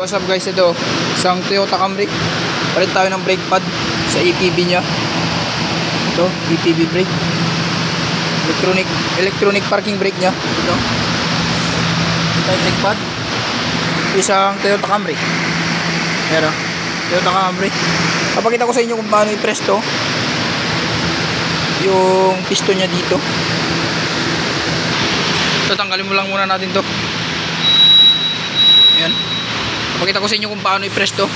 what's up guys, ito isang Toyota Camry. Palit tayo ng brake pad sa EPB nya. Ito, EPB brake, electronic parking brake nya. Ito yung brake pad, isang Toyota Camry. Ayan o, Toyota Camry. Papakita ko sa inyo kung paano i-press to, yung piston nya dito. Ito, tanggalin mo lang muna natin to. Ayan, pakita ko sa inyo kung paano i-press to.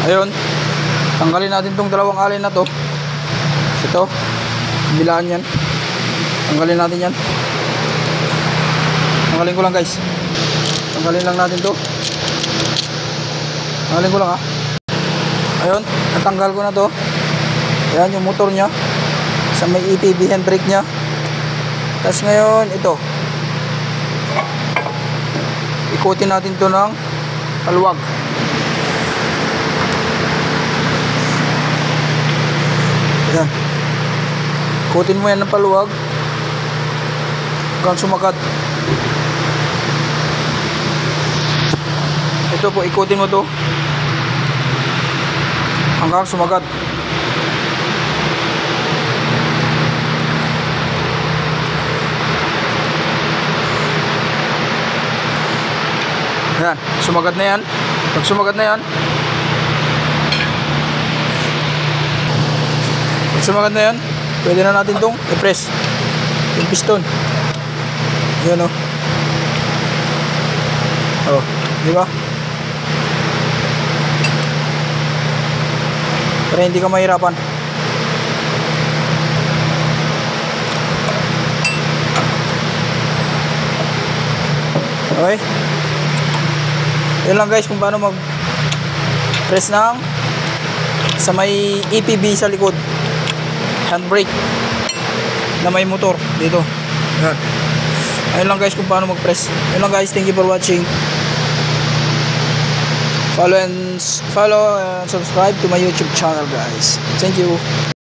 Ayun, tanggalin natin tong dalawang alin na to. Ito, bilaan yan. Tanggalin natin yan. Tanggalin ko lang guys. Tanggalin lang natin to. Tanggalin ko lang ha. Ayun, natanggal ko na to. Ayan yung motor nya sa may EPB handbrake nya. Tapos ngayon, ito, ikutin natin to ng paluwag. Ayan, ikutin mo yan ng paluwag hanggang sumakat. Ito po, ikutin mo to hanggang sumakat. Ayan, sumagat na yan. Pag sumagat na yan, pwede na natin itong i-press yung piston. Ayan o. Oh, di ba? Para hindi ka mahirapan. Okay, yun lang guys kung paano mag press ng sa may EPB sa likod, handbrake na may motor dito. Ayan, ayun lang guys kung paano mag press. Yun lang guys, thank you for watching. Follow and subscribe to my YouTube channel guys. Thank you.